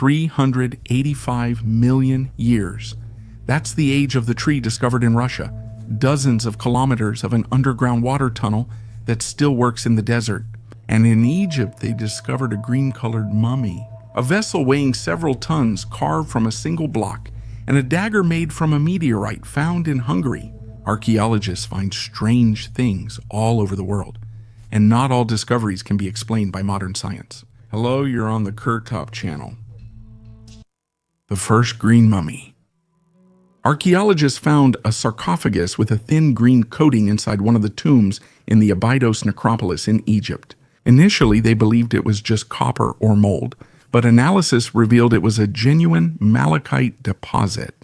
385 million years. That's the age of the tree discovered in Russia. Dozens of kilometers of an underground water tunnel that still works in the desert. And in Egypt, they discovered a green-colored mummy, a vessel weighing several tons carved from a single block, and a dagger made from a meteorite found in Hungary. Archaeologists find strange things all over the world, and not all discoveries can be explained by modern science. Hello, you're on the Kurtop channel. The first green mummy. Archaeologists found a sarcophagus with a thin green coating inside one of the tombs in the Abydos necropolis in Egypt. Initially, they believed it was just copper or mold, but analysis revealed it was a genuine malachite deposit.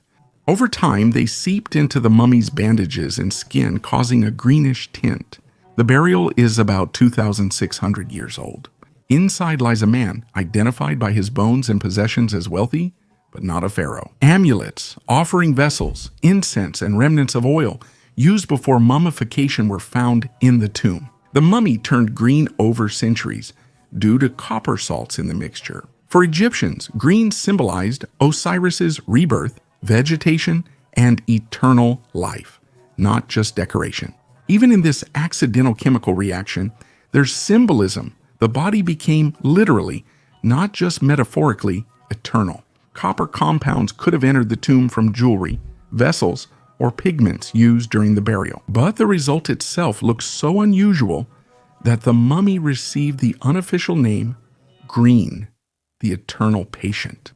Over time, they seeped into the mummy's bandages and skin, causing a greenish tint. The burial is about 2,600 years old. Inside lies a man, identified by his bones and possessions as wealthy, but not a pharaoh. Amulets, offering vessels, incense, and remnants of oil used before mummification were found in the tomb. The mummy turned green over centuries due to copper salts in the mixture. For Egyptians, green symbolized Osiris's rebirth, vegetation, and eternal life, not just decoration. Even in this accidental chemical reaction, there's symbolism. The body became literally, not just metaphorically, eternal. Copper compounds could have entered the tomb from jewelry, vessels, or pigments used during the burial. But the result itself looks so unusual that the mummy received the unofficial name Green, the eternal patient.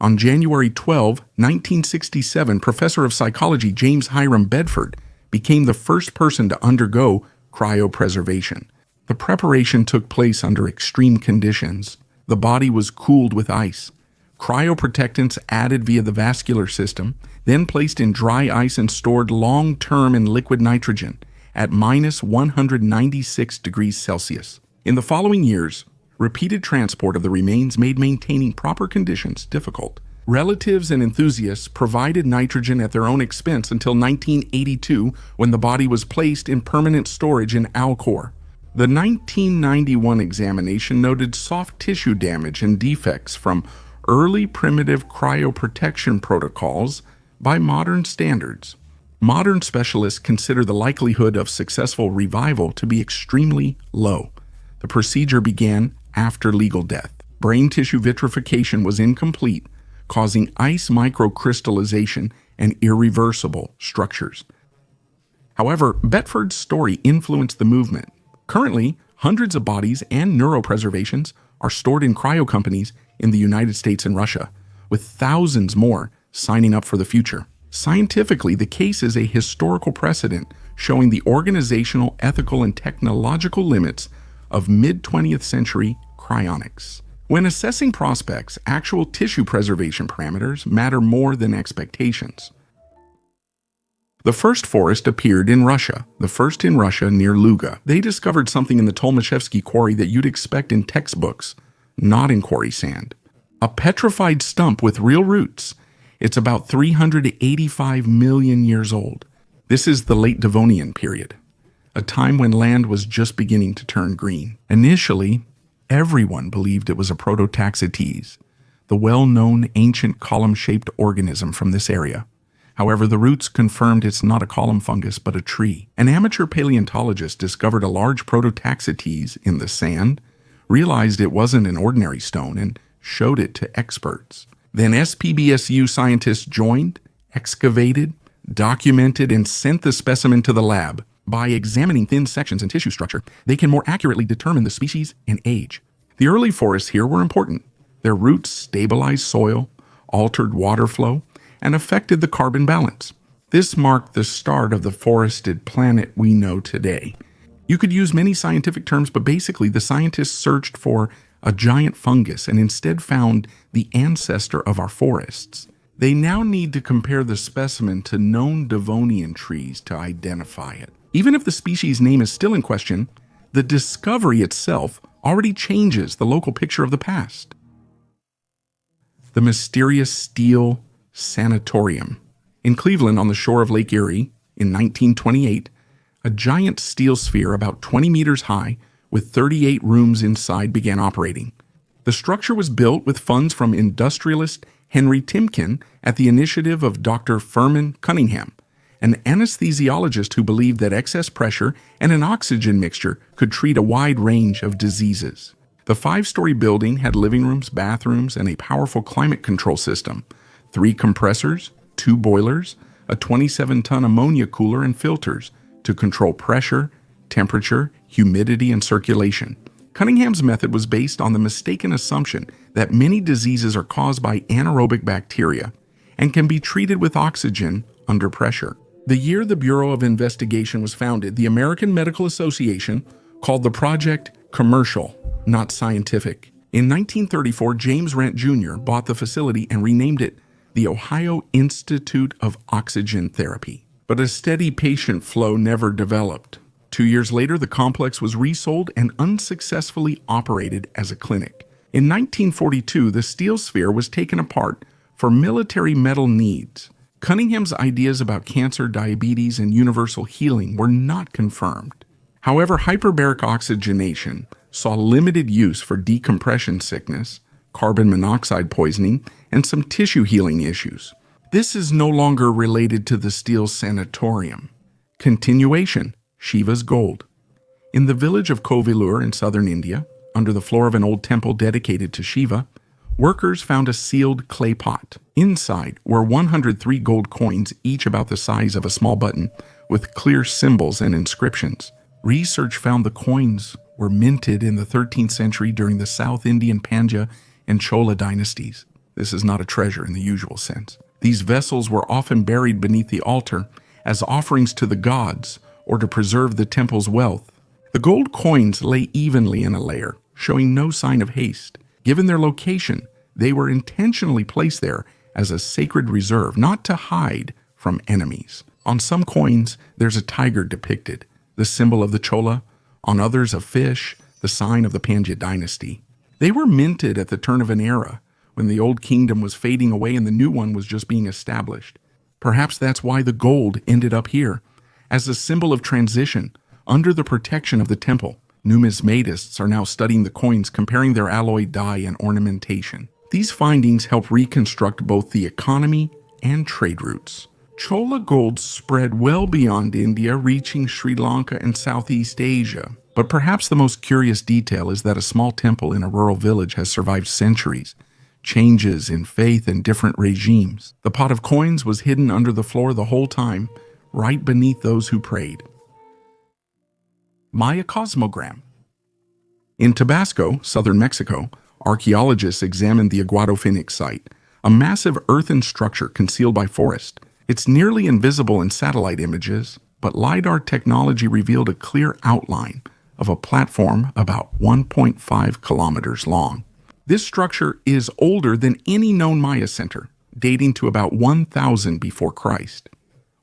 On January 12, 1967, professor of psychology James Hiram Bedford became the first person to undergo cryopreservation. The preparation took place under extreme conditions. The body was cooled with ice, cryoprotectants added via the vascular system, then placed in dry ice and stored long-term in liquid nitrogen at minus 196 degrees Celsius. In the following years, repeated transport of the remains made maintaining proper conditions difficult. Relatives and enthusiasts provided nitrogen at their own expense until 1982, when the body was placed in permanent storage in Alcor. The 1991 examination noted soft tissue damage and defects from early primitive cryoprotection protocols by modern standards. Modern specialists consider the likelihood of successful revival to be extremely low. The procedure began after legal death. Brain tissue vitrification was incomplete, causing ice microcrystallization and irreversible structures. However, Bedford's story influenced the movement. Currently, hundreds of bodies and neuropreservations are stored in cryo companies in the United States and Russia, with thousands more signing up for the future. Scientifically, the case is a historical precedent showing the organizational, ethical, and technological limits of mid-20th century cryonics. When assessing prospects, actual tissue preservation parameters matter more than expectations. The first forest appeared in Russia, the first in Russia near Luga. They discovered something in the Tolmashevsky quarry that you'd expect in textbooks, not in quarry sand. A petrified stump with real roots. It's about 385 million years old. This is the late Devonian period, a time when land was just beginning to turn green. Initially, everyone believed it was a Prototaxites, the well-known ancient column-shaped organism from this area. However, the roots confirmed it's not a column fungus but a tree. An amateur paleontologist discovered a large Prototaxites in the sand, realized it wasn't an ordinary stone, and showed it to experts. Then SPBSU scientists joined, excavated, documented, and sent the specimen to the lab. By examining thin sections and tissue structure, they can more accurately determine the species and age. The early forests here were important. Their roots stabilized soil, altered water flow, and affected the carbon balance. This marked the start of the forested planet we know today. You could use many scientific terms, but basically the scientists searched for a giant fungus and instead found the ancestor of our forests. They now need to compare the specimen to known Devonian trees to identify it. Even if the species name is still in question, the discovery itself already changes the local picture of the past. The mysterious steel sanatorium. In Cleveland on the shore of Lake Erie in 1928, a giant steel sphere about 20 meters high with 38 rooms inside began operating. The structure was built with funds from industrialist Henry Timken at the initiative of Dr. Furman Cunningham, an anesthesiologist who believed that excess pressure and an oxygen mixture could treat a wide range of diseases. The 5-story building had living rooms, bathrooms, and a powerful climate control system, 3 compressors, 2 boilers, a 27-ton ammonia cooler, and filters to control pressure, temperature, humidity, and circulation. Cunningham's method was based on the mistaken assumption that many diseases are caused by anaerobic bacteria and can be treated with oxygen under pressure. The year the Bureau of Investigation was founded, the American Medical Association called the project commercial, not scientific. In 1934, James Rent Jr. bought the facility and renamed it the Ohio Institute of Oxygen Therapy. But a steady patient flow never developed. 2 years later, the complex was resold and unsuccessfully operated as a clinic. In 1942, the steel sphere was taken apart for military metal needs. Cunningham's ideas about cancer, diabetes, and universal healing were not confirmed. However, hyperbaric oxygenation saw limited use for decompression sickness, carbon monoxide poisoning, and some tissue healing issues. This is no longer related to the steel sanatorium. Continuation. Shiva's gold. In the village of Kovilur in southern India, under the floor of an old temple dedicated to Shiva, workers found a sealed clay pot. Inside were 103 gold coins, each about the size of a small button, with clear symbols and inscriptions. Research found the coins were minted in the 13th century during the South Indian Pandya and Chola dynasties. This is not a treasure in the usual sense. These vessels were often buried beneath the altar as offerings to the gods or to preserve the temple's wealth. The gold coins lay evenly in a layer, showing no sign of haste. Given their location, they were intentionally placed there as a sacred reserve, not to hide from enemies. On some coins, there's a tiger depicted, the symbol of the Chola. On others, a fish, the sign of the Pandya dynasty. They were minted at the turn of an era, when the old kingdom was fading away and the new one was just being established. Perhaps that's why the gold ended up here, as a symbol of transition, under the protection of the temple. Numismatists are now studying the coins, comparing their alloy dye and ornamentation. These findings help reconstruct both the economy and trade routes. Chola gold spread well beyond India, reaching Sri Lanka and Southeast Asia. But perhaps the most curious detail is that a small temple in a rural village has survived centuries, changes in faith and different regimes. The pot of coins was hidden under the floor the whole time, right beneath those who prayed. Maya cosmogram. In Tabasco, southern Mexico, archaeologists examined the Aguado Phoenix site, a massive earthen structure concealed by forest. It's nearly invisible in satellite images, but LiDAR technology revealed a clear outline of a platform about 1.5 kilometers long. This structure is older than any known Maya center, dating to about 1000 before Christ.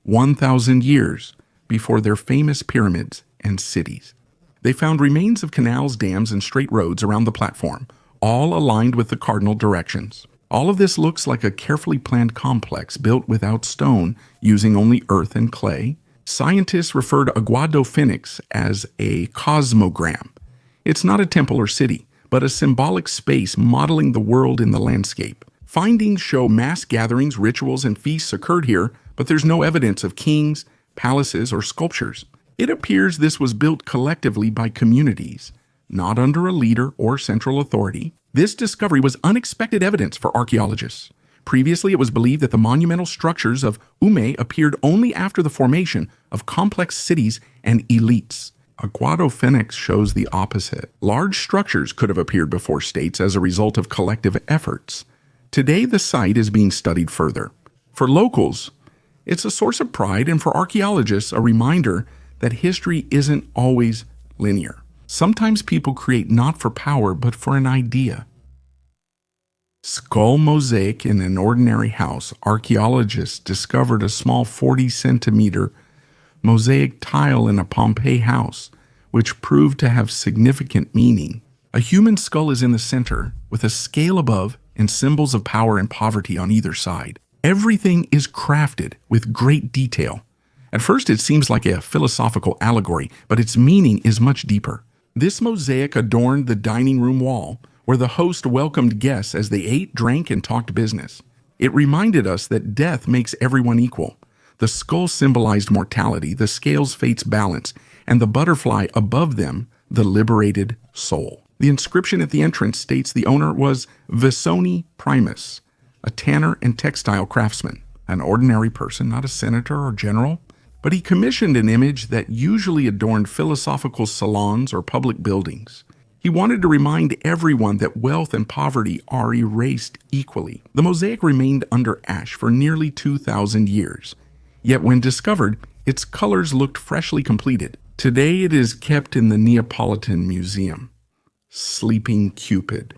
1,000 years before their famous pyramids and cities. They found remains of canals, dams, and straight roads around the platform, all aligned with the cardinal directions. All of this looks like a carefully planned complex built without stone, using only earth and clay. Scientists refer to Aguado Phoenix as a cosmogram. It's not a temple or city, but a symbolic space modeling the world in the landscape. Findings show mass gatherings, rituals, and feasts occurred here, but there's no evidence of kings, palaces, or sculptures. It appears this was built collectively by communities, not under a leader or central authority. This discovery was unexpected evidence for archaeologists. Previously, it was believed that the monumental structures of Ume appeared only after the formation of complex cities and elites. Aguado Phoenix shows the opposite. Large structures could have appeared before states as a result of collective efforts. Today, the site is being studied further. For locals, it's a source of pride, and for archaeologists, a reminder that history isn't always linear. Sometimes people create not for power, but for an idea. Skull mosaic in an ordinary house. Archaeologists discovered a small 40-centimeter mosaic tile in a Pompeii house, which proved to have significant meaning. A human skull is in the center, with a scale above and symbols of power and poverty on either side. Everything is crafted with great detail. At first, it seems like a philosophical allegory, but its meaning is much deeper. This mosaic adorned the dining room wall, where the host welcomed guests as they ate, drank, and talked business. It reminded us that death makes everyone equal. The skull symbolized mortality, the scales fate's balance, and the butterfly above them, the liberated soul. The inscription at the entrance states the owner was Visoni Primus, a tanner and textile craftsman, an ordinary person, not a senator or general, but he commissioned an image that usually adorned philosophical salons or public buildings. He wanted to remind everyone that wealth and poverty are erased equally. The mosaic remained under ash for nearly 2,000 years, yet when discovered, its colors looked freshly completed. Today it is kept in the Neapolitan Museum. Sleeping Cupid.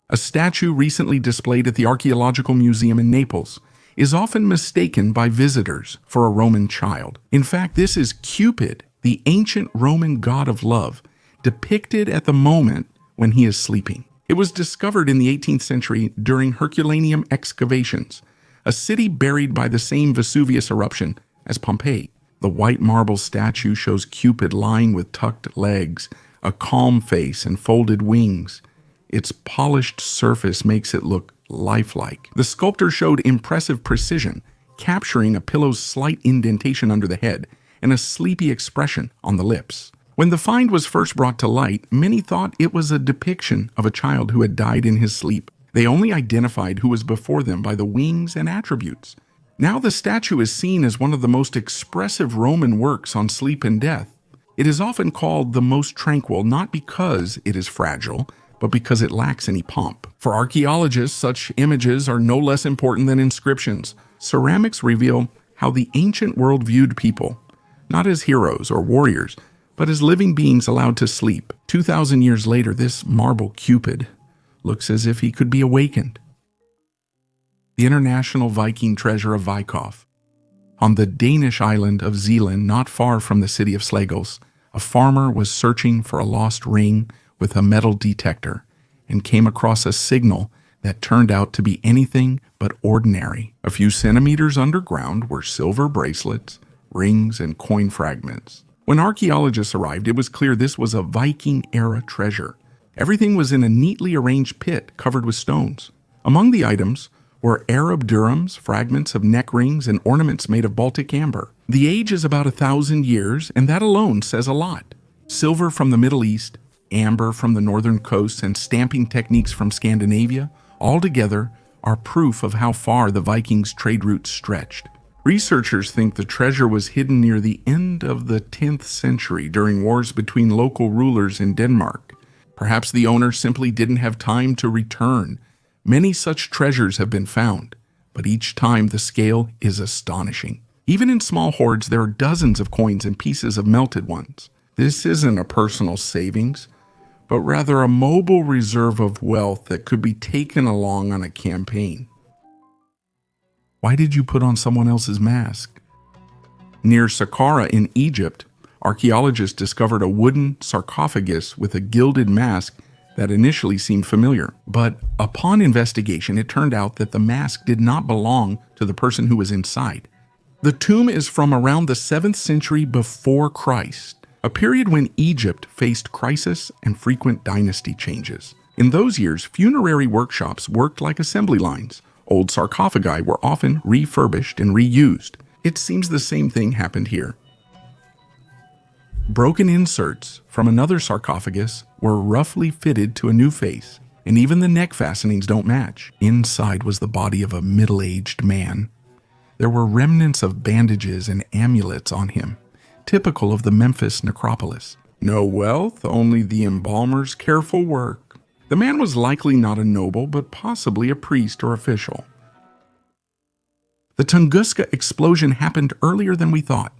A statue recently displayed at the Archaeological Museum in Naples is often mistaken by visitors for a Roman child. In fact, this is Cupid, the ancient Roman god of love, depicted at the moment when he is sleeping. It was discovered in the 18th century during Herculaneum excavations, a city buried by the same Vesuvius eruption as Pompeii. The white marble statue shows Cupid lying with tucked legs, a calm face, and folded wings. Its polished surface makes it look lifelike. The sculptor showed impressive precision, capturing a pillow's slight indentation under the head and a sleepy expression on the lips. When the find was first brought to light, many thought it was a depiction of a child who had died in his sleep. They only identified who was before them by the wings and attributes. Now the statue is seen as one of the most expressive Roman works on sleep and death. It is often called the most tranquil, not because it is fragile, but because it lacks any pomp. For archaeologists, such images are no less important than inscriptions. Ceramics reveal how the ancient world viewed people, not as heroes or warriors, but as living beings allowed to sleep. 2,000 years later, this marble Cupid looks as if he could be awakened. The international Viking treasure of Vikhof. On the Danish island of Zealand, not far from the city of Slagelse, a farmer was searching for a lost ring with a metal detector and came across a signal that turned out to be anything but ordinary. A few centimeters underground were silver bracelets, rings, and coin fragments. When archaeologists arrived, it was clear this was a Viking-era treasure. Everything was in a neatly arranged pit covered with stones. Among the items were Arab dirhams, fragments of neck rings, and ornaments made of Baltic amber. The age is about 1,000 years, and that alone says a lot. Silver from the Middle East, amber from the northern coasts, and stamping techniques from Scandinavia, all together are proof of how far the Vikings' trade routes stretched. Researchers think the treasure was hidden near the end of the 10th century during wars between local rulers in Denmark. Perhaps the owner simply didn't have time to return. Many such treasures have been found, but each time the scale is astonishing. Even in small hoards, there are dozens of coins and pieces of melted ones. This isn't a personal savings, but rather a mobile reserve of wealth that could be taken along on a campaign. Why did you put on someone else's mask? Near Saqqara in Egypt, archaeologists discovered a wooden sarcophagus with a gilded mask that initially seemed familiar. But upon investigation, it turned out that the mask did not belong to the person who was inside. The tomb is from around the 7th century before Christ, a period when Egypt faced crisis and frequent dynasty changes. In those years, funerary workshops worked like assembly lines. Old sarcophagi were often refurbished and reused. It seems the same thing happened here. Broken inserts from another sarcophagus were roughly fitted to a new face, and even the neck fastenings don't match. Inside was the body of a middle-aged man. There were remnants of bandages and amulets on him, typical of the Memphis necropolis. No wealth, only the embalmer's careful work. The man was likely not a noble, but possibly a priest or official. The Tunguska explosion happened earlier than we thought.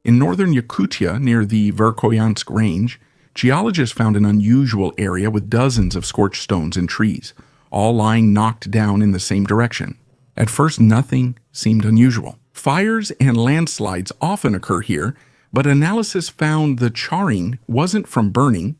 In northern Yakutia, near the Verkhoyansk Range, geologists found an unusual area with dozens of scorched stones and trees, all lying knocked down in the same direction. At first, nothing seemed unusual. Fires and landslides often occur here, but analysis found the charring wasn't from burning,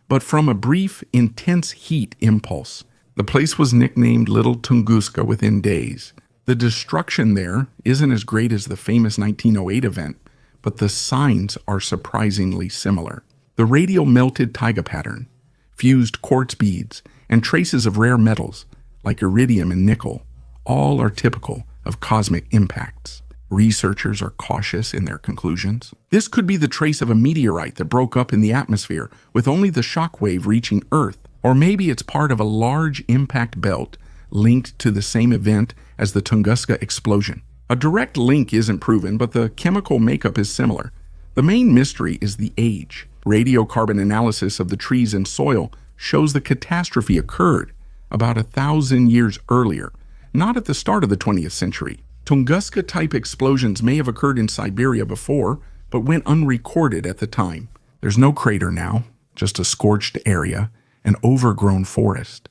but from a brief, intense heat impulse. The place was nicknamed Little Tunguska within days. The destruction there isn't as great as the famous 1908 event, but the signs are surprisingly similar. The radial melted taiga pattern, fused quartz beads, and traces of rare metals like iridium and nickel, all are typical of cosmic impacts. Researchers are cautious in their conclusions. This could be the trace of a meteorite that broke up in the atmosphere with only the shock wave reaching Earth, or maybe it's part of a large impact belt linked to the same event as the Tunguska explosion. A direct link isn't proven, but the chemical makeup is similar. The main mystery is the age. Radiocarbon analysis of the trees and soil shows the catastrophe occurred about 1,000 years earlier, not at the start of the 20th century. Tunguska-type explosions may have occurred in Siberia before, but went unrecorded at the time. There's no crater now, just a scorched area, an overgrown forest.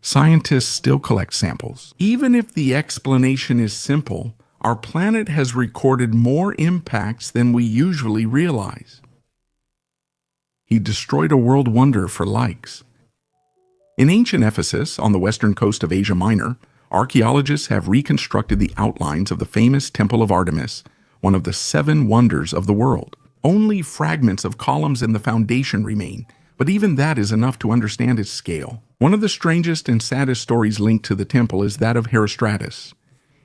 Scientists still collect samples. Even if the explanation is simple, our planet has recorded more impacts than we usually realize. He destroyed a world wonder for likes. In ancient Ephesus, on the western coast of Asia Minor, archaeologists have reconstructed the outlines of the famous Temple of Artemis, one of the 7 wonders of the world. Only fragments of columns and the foundation remain, but even that is enough to understand its scale. One of the strangest and saddest stories linked to the temple is that of Herostratus.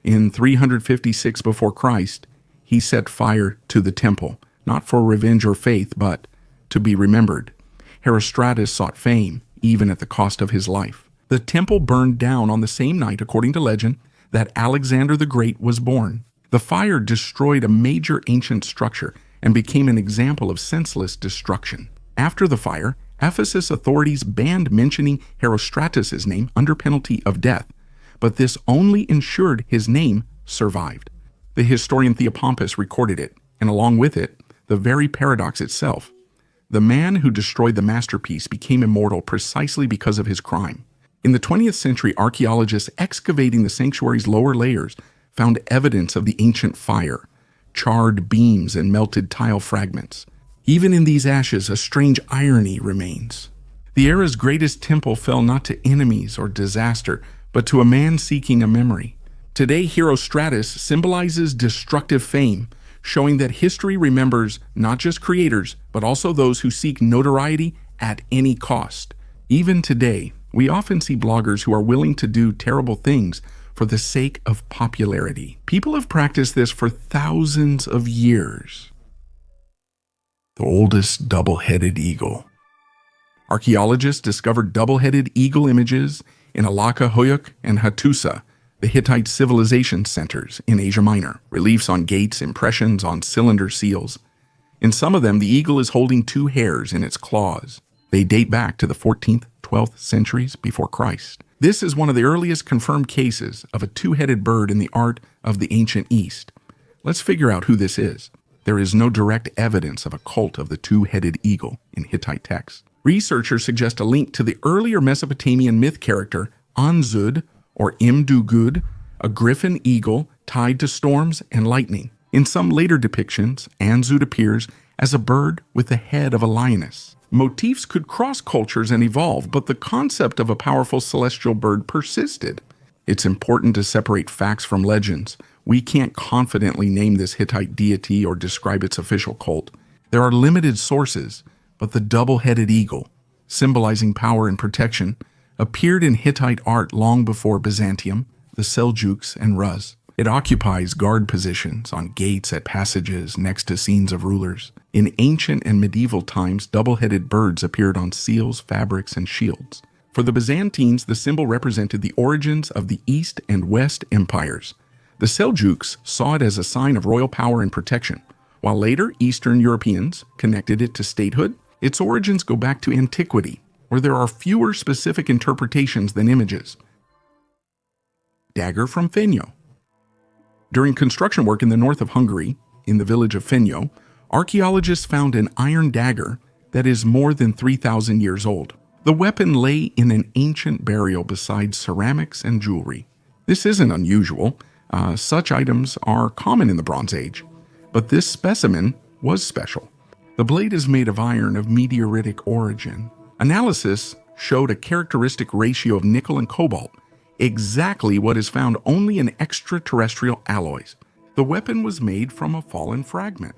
In 356 before Christ, he set fire to the temple, not for revenge or faith, but to be remembered. Herostratus sought fame, even at the cost of his life. The temple burned down on the same night, according to legend, that Alexander the Great was born. The fire destroyed a major ancient structure and became an example of senseless destruction. After the fire, Ephesus authorities banned mentioning Herostratus' name under penalty of death, but this only ensured his name survived. The historian Theopompus recorded it, and along with it, the very paradox itself. The man who destroyed the masterpiece became immortal precisely because of his crime. In the 20th century, archaeologists excavating the sanctuary's lower layers found evidence of the ancient fire, charred beams and melted tile fragments. Even in these ashes, a strange irony remains. The era's greatest temple fell not to enemies or disaster, but to a man seeking a memory. Today, Herostratus symbolizes destructive fame, showing that history remembers not just creators, but also those who seek notoriety at any cost. Even today, we often see bloggers who are willing to do terrible things for the sake of popularity. People have practiced this for thousands of years. The oldest double-headed eagle. Archaeologists discovered double-headed eagle images in Alaka Hoyuk and Hattusa, the Hittite civilization centers in Asia Minor. Reliefs on gates, impressions on cylinder seals. In some of them, the eagle is holding 2 hares in its claws. They date back to the 14th, 12th centuries before Christ. This is one of the earliest confirmed cases of a 2-headed bird in the art of the ancient East. Let's figure out who this is. There is no direct evidence of a cult of the 2-headed eagle in Hittite texts. Researchers suggest a link to the earlier Mesopotamian myth character Anzud, or Imdugud, a griffin eagle tied to storms and lightning. In some later depictions, Anzud appears as a bird with the head of a lioness. Motifs could cross cultures and evolve, but the concept of a powerful celestial bird persisted. It's important to separate facts from legends. We can't confidently name this Hittite deity or describe its official cult. There are limited sources, but the double-headed eagle, symbolizing power and protection, appeared in Hittite art long before Byzantium, the Seljuks, and Rus. It occupies guard positions on gates, at passages, next to scenes of rulers. In ancient and medieval times, double-headed birds appeared on seals, fabrics, and shields. For the Byzantines, the symbol represented the origins of the East and West empires. The Seljuks saw it as a sign of royal power and protection, while later Eastern Europeans connected it to statehood. Its origins go back to antiquity, where there are fewer specific interpretations than images. Dagger from Fenyo. During construction work in the north of Hungary, in the village of Fenyo, archaeologists found an iron dagger that is more than 3,000 years old. The weapon lay in an ancient burial beside ceramics and jewelry. This isn't unusual. Such items are common in the Bronze Age, but this specimen was special. The blade is made of iron of meteoritic origin. Analysis showed a characteristic ratio of nickel and cobalt, exactly what is found only in extraterrestrial alloys. The weapon was made from a fallen fragment.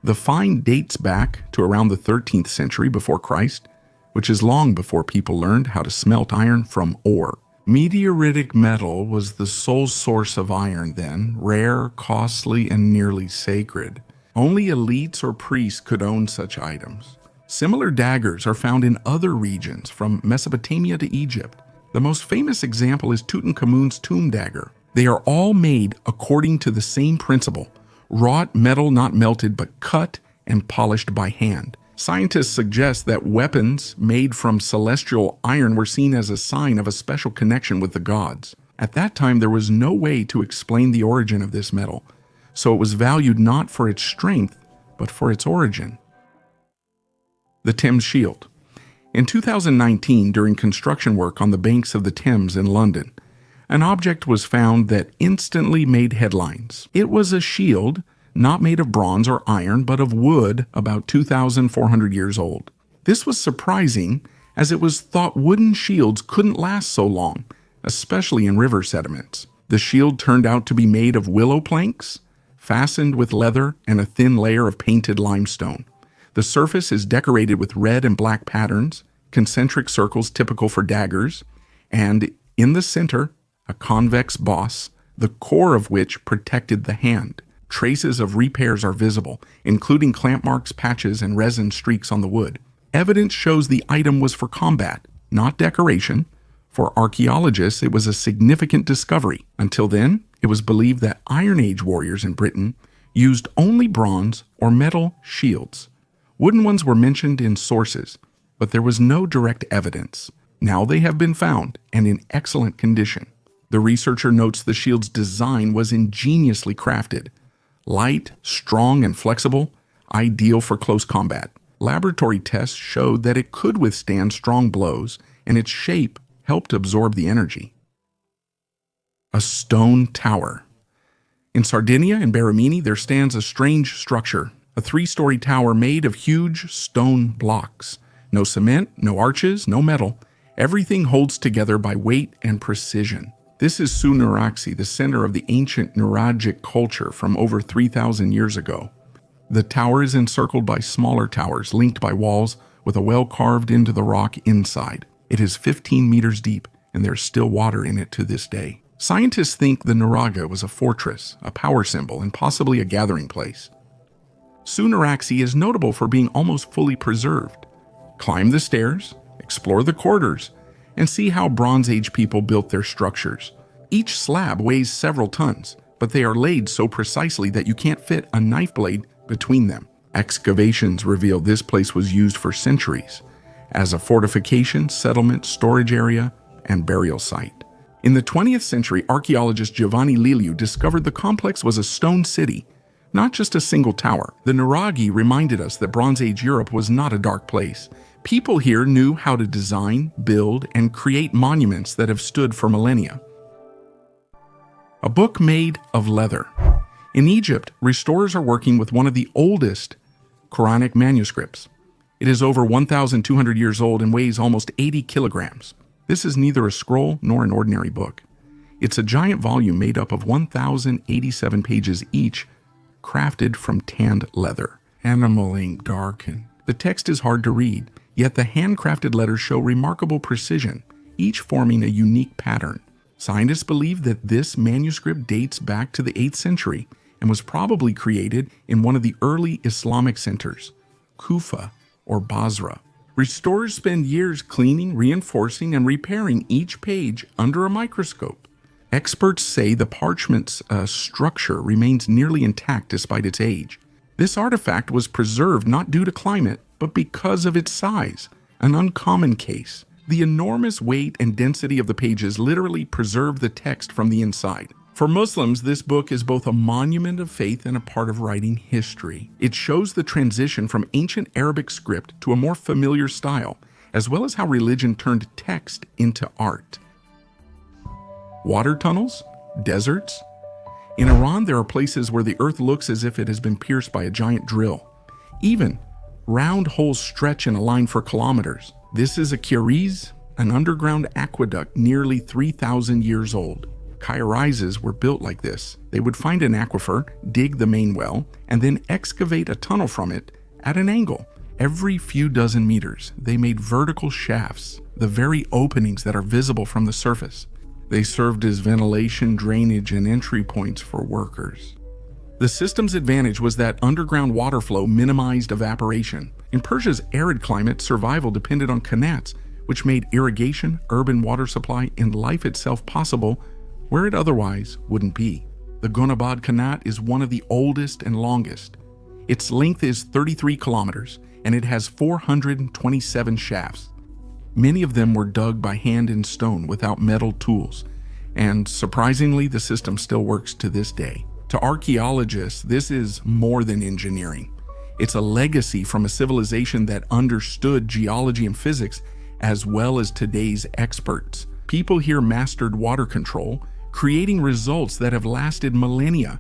The find dates back to around the 13th century before Christ. which is long before people learned how to smelt iron from ore. Meteoritic metal was the sole source of iron then, rare, costly, and nearly sacred. Only elites or priests could own such items. Similar daggers are found in other regions, from Mesopotamia to Egypt. The most famous example is Tutankhamun's tomb dagger. They are all made according to the same principle: wrought metal not melted but cut and polished by hand. Scientists suggest that weapons made from celestial iron were seen as a sign of a special connection with the gods. At that time, there was no way to explain the origin of this metal, so it was valued not for its strength, but for its origin. The Thames Shield. In 2019, during construction work on the banks of the Thames in London, an object was found that instantly made headlines. It was a shield, not made of bronze or iron, but of wood about 2,400 years old. This was surprising, as it was thought wooden shields couldn't last so long, especially in river sediments. The shield turned out to be made of willow planks, fastened with leather and a thin layer of painted limestone. The surface is decorated with red and black patterns, concentric circles typical for daggers, and in the center, a convex boss, the core of which protected the hand. Traces of repairs are visible, including clamp marks, patches, and resin streaks on the wood. Evidence shows the item was for combat, not decoration. For archaeologists, it was a significant discovery. Until then, it was believed that Iron Age warriors in Britain used only bronze or metal shields. Wooden ones were mentioned in sources, but there was no direct evidence. Now they have been found and in excellent condition. The researcher notes the shield's design was ingeniously crafted. Light, strong, and flexible, ideal for close combat. Laboratory tests showed that it could withstand strong blows, and its shape helped absorb the energy. A stone tower. In Sardinia and Baramini, there stands a strange structure, a 3-story tower made of huge stone blocks. No cement, no arches, no metal. Everything holds together by weight and precision. This is Sunuraxi, the center of the ancient Nuragic culture from over 3,000 years ago. The tower is encircled by smaller towers linked by walls with a well carved into the rock inside. It is 15 meters deep, and there's still water in it to this day. Scientists think the Nuraga was a fortress, a power symbol, and possibly a gathering place. Sunuraxi is notable for being almost fully preserved. Climb the stairs, explore the corridors, and see how Bronze Age people built their structures. Each slab weighs several tons, but they are laid so precisely that you can't fit a knife blade between them. Excavations reveal this place was used for centuries as a fortification, settlement, storage area, and burial site. In the 20th century, archaeologist Giovanni Liliu discovered the complex was a stone city, not just a single tower. The Nuraghi reminded us that Bronze Age Europe was not a dark place. People here knew how to design, build, and create monuments that have stood for millennia. A book made of leather. In Egypt, restorers are working with one of the oldest Quranic manuscripts. It is over 1,200 years old and weighs almost 80 kilograms. This is neither a scroll nor an ordinary book. It's a giant volume made up of 1,087 pages each, crafted from tanned leather. Animal ink darkened. The text is hard to read, yet the handcrafted letters show remarkable precision, each forming a unique pattern. Scientists believe that this manuscript dates back to the 8th century and was probably created in one of the early Islamic centers, Kufa or Basra. Restorers spend years cleaning, reinforcing, and repairing each page under a microscope. Experts say the parchment's structure remains nearly intact despite its age. This artifact was preserved not due to climate, but because of its size, an uncommon case. The enormous weight and density of the pages literally preserve the text from the inside. For Muslims, this book is both a monument of faith and a part of writing history. It shows the transition from ancient Arabic script to a more familiar style, as well as how religion turned text into art. Water tunnels? Deserts? In Iran, there are places where the earth looks as if it has been pierced by a giant drill. Even round holes stretch in a line for kilometers. This is a Kiriz, an underground aqueduct nearly 3,000 years old. Kairizes were built like this. They would find an aquifer, dig the main well, and then excavate a tunnel from it at an angle, Every few dozen meters, they made vertical shafts, the very openings that are visible from the surface. They served as ventilation, drainage, and entry points for workers. The system's advantage was that underground water flow minimized evaporation. In Persia's arid climate, survival depended on qanats, which made irrigation, urban water supply, and life itself possible where it otherwise wouldn't be. The Gonabad Qanat is one of the oldest and longest. Its length is 33 kilometers, and it has 427 shafts. Many of them were dug by hand in stone without metal tools, and surprisingly, the system still works to this day. To archaeologists, this is more than engineering. It's a legacy from a civilization that understood geology and physics as well as today's experts. People here mastered water control, creating results that have lasted millennia.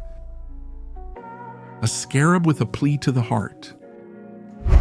A scarab with a plea to the heart.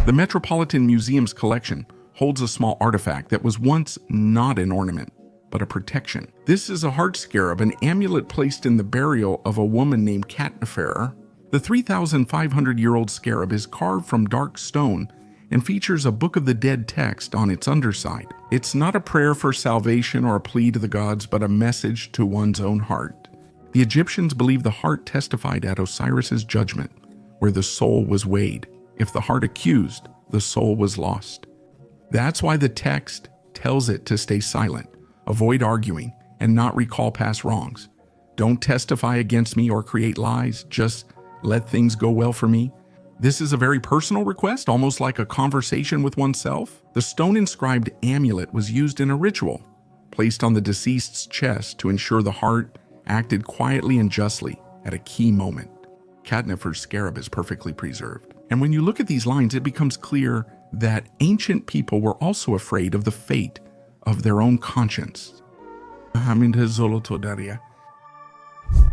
The Metropolitan Museum's collection holds a small artifact that was once not an ornament, but a protection. This is a heart scarab, an amulet placed in the burial of a woman named Catastrophes. The 3,500-year-old scarab is carved from dark stone and features a Book of the Dead text on its underside. It's not a prayer for salvation or a plea to the gods, but a message to one's own heart. The Egyptians believed the heart testified at Osiris's judgment, where the soul was weighed. If the heart accused, the soul was lost. That's why the text tells it to stay silent, avoid arguing, and not recall past wrongs. Don't testify against me or create lies, just let things go well for me. This is a very personal request, almost like a conversation with oneself. The stone-inscribed amulet was used in a ritual, placed on the deceased's chest to ensure the heart acted quietly and justly at a key moment. Catastrophes' scarab is perfectly preserved. And when you look at these lines, it becomes clear that ancient people were also afraid of the fate of their own conscience.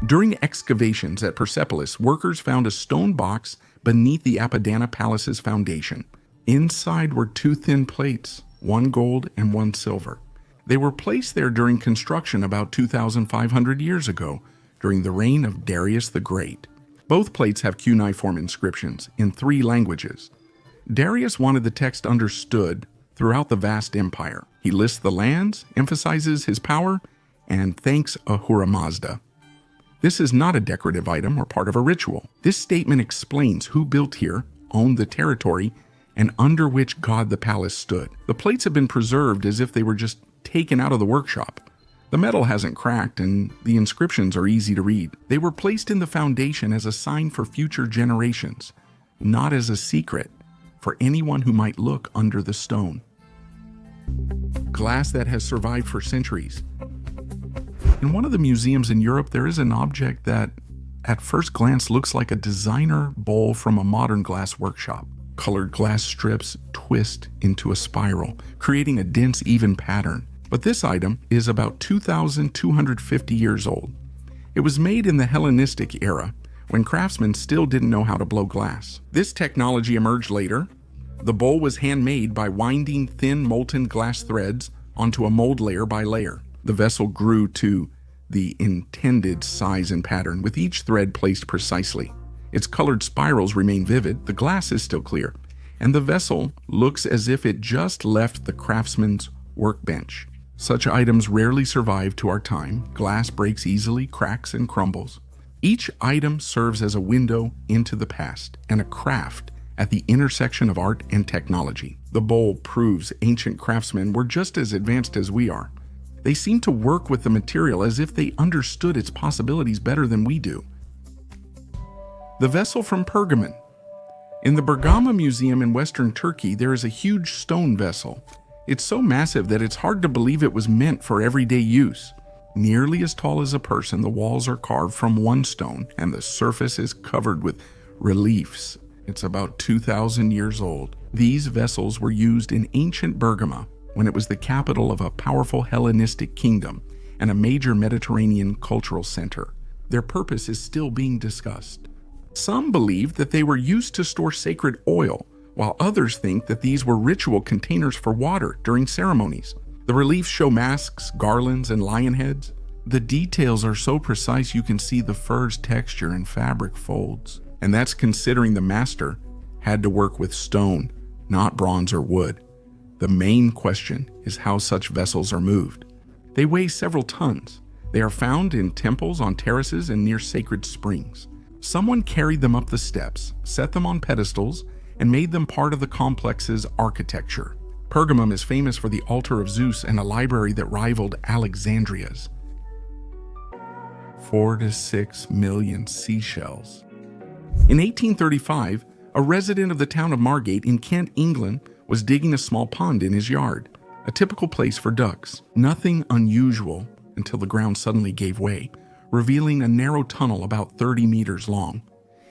During excavations at Persepolis, workers found a stone box beneath the Apadana Palace's foundation. Inside were two thin plates, one gold and one silver. They were placed there during construction about 2,500 years ago, during the reign of Darius the Great. Both plates have cuneiform inscriptions in 3 languages. Darius wanted the text understood throughout the vast empire. He lists the lands, emphasizes his power, and thanks Ahura Mazda. This is not a decorative item or part of a ritual. This statement explains who built here, owned the territory, and under which god the palace stood. The plates have been preserved as if they were just taken out of the workshop. The metal hasn't cracked, and the inscriptions are easy to read. They were placed in the foundation as a sign for future generations, not as a secret for anyone who might look under the stone. Glass that has survived for centuries. In one of the museums in Europe, there is an object that at first glance looks like a designer bowl from a modern glass workshop. Colored glass strips twist into a spiral, creating a dense, even pattern. But this item is about 2,250 years old. It was made in the Hellenistic era, when craftsmen still didn't know how to blow glass. This technology emerged later. The bowl was handmade by winding thin molten glass threads onto a mold layer by layer. The vessel grew to the intended size and pattern, with each thread placed precisely. Its colored spirals remain vivid, the glass is still clear, and the vessel looks as if it just left the craftsman's workbench. Such items rarely survive to our time. Glass breaks easily, cracks, and crumbles. Each item serves as a window into the past and a craft at the intersection of art and technology. The bowl proves ancient craftsmen were just as advanced as we are. They seem to work with the material as if they understood its possibilities better than we do. The vessel from Pergamon. In the Bergama Museum in Western Turkey, there is a huge stone vessel. It's so massive that it's hard to believe it was meant for everyday use. Nearly as tall as a person, the walls are carved from one stone, and the surface is covered with reliefs. It's about 2,000 years old. These vessels were used in ancient Bergama, when it was the capital of a powerful Hellenistic kingdom and a major Mediterranean cultural center. Their purpose is still being discussed. Some believe that they were used to store sacred oil, while others think that these were ritual containers for water during ceremonies. The reliefs show masks, garlands, and lion heads. The details are so precise you can see the fur's texture and fabric folds. And that's considering the master had to work with stone, not bronze or wood. The main question is how such vessels are moved. They weigh several tons. They are found in temples, on terraces, and near sacred springs. Someone carried them up the steps, set them on pedestals, and made them part of the complex's architecture. Pergamum is famous for the altar of Zeus and a library that rivaled Alexandria's. 4 to 6 million seashells. In 1835, a resident of the town of Margate in Kent, England, was digging a small pond in his yard, a typical place for ducks. Nothing unusual until the ground suddenly gave way, revealing a narrow tunnel about 30 meters long.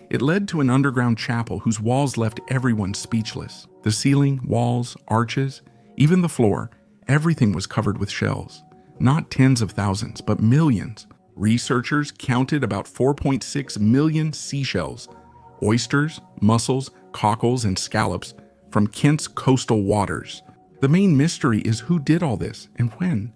It led to an underground chapel whose walls left everyone speechless. The ceiling, walls, arches, even the floor, everything was covered with shells. Not tens of thousands, but millions. Researchers counted about 4.6 million seashells, oysters, mussels, cockles, and scallops from Kent's coastal waters. The main mystery is who did all this and when.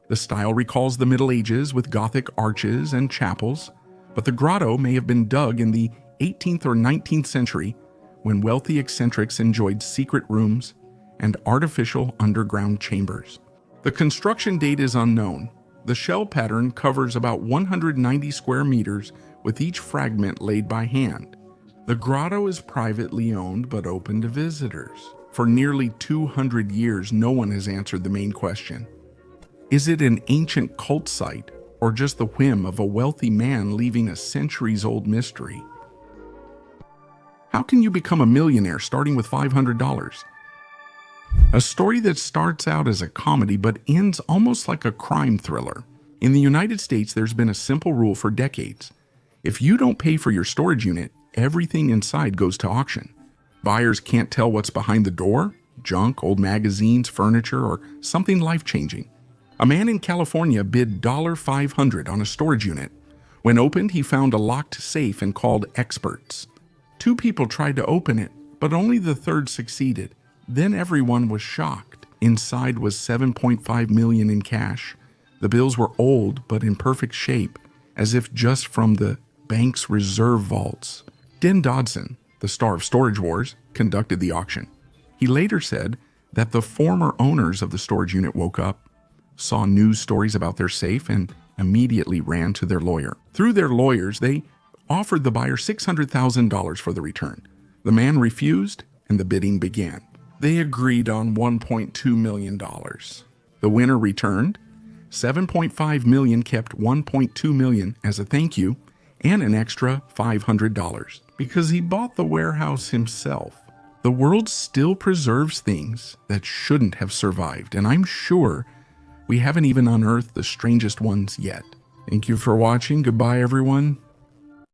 The style recalls the Middle Ages with Gothic arches and chapels, but the grotto may have been dug in the 18th or 19th century when wealthy eccentrics enjoyed secret rooms and artificial underground chambers. The construction date is unknown. The shell pattern covers about 190 square meters with each fragment laid by hand. The grotto is privately owned but open to visitors. For nearly 200 years, no one has answered the main question. Is it an ancient cult site or just the whim of a wealthy man leaving a centuries-old mystery? How can you become a millionaire starting with $500? A story that starts out as a comedy but ends almost like a crime thriller. In the United States, there's been a simple rule for decades. If you don't pay for your storage unit, everything inside goes to auction. Buyers can't tell what's behind the door, junk, old magazines, furniture, or something life-changing. A man in California bid $500 on a storage unit. When opened, he found a locked safe and called experts. 2 people tried to open it, but only the third succeeded. Then everyone was shocked. Inside was $7.5 million in cash. The bills were old but in perfect shape, as if just from the bank's reserve vaults. Den Dodson, the star of Storage Wars, conducted the auction. He later said that the former owners of the storage unit woke up, saw news stories about their safe, and immediately ran to their lawyer. Through their lawyers, they offered the buyer $600,000 for the return. The man refused, and the bidding began. They agreed on $1.2 million. The winner returned. $7.5 million kept $1.2 million as a thank you, and an extra $500 because he bought the warehouse himself. The world still preserves things that shouldn't have survived, and I'm sure we haven't even unearthed the strangest ones yet. Thank you for watching. Goodbye, everyone.